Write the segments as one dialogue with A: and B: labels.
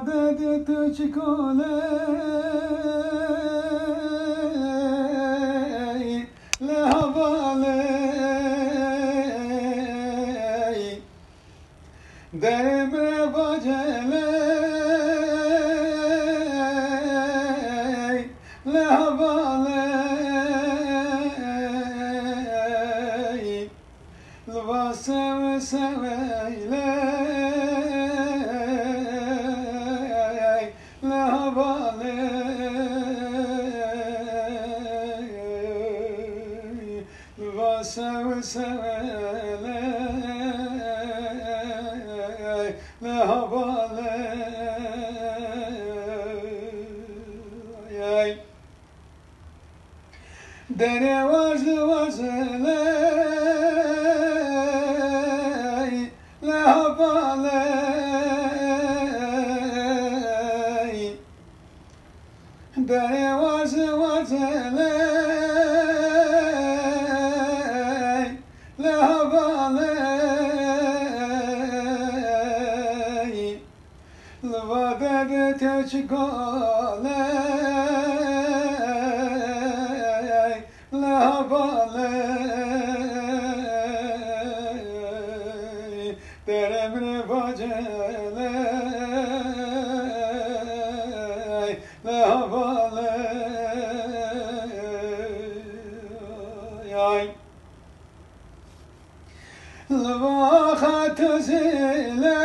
A: Levade de çikole le havale Debre bacele le havale Lva seve seveyle le havale Lva seve seveyle le havale Dere vazlı vazele le havale Dere vazlı vazele le havale Levade de teçkale le havale Deremre bacele le havale Lva zile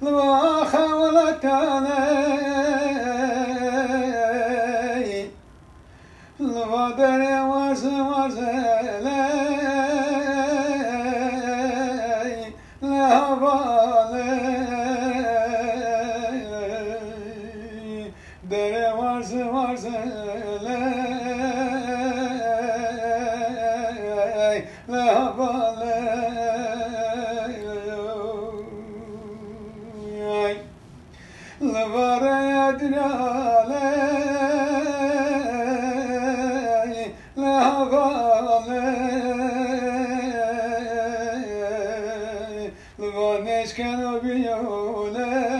A: Lva havlatane Lva dere vazele le havale Dere vazele le havale Levare adrale le havale Levaneşken o biyole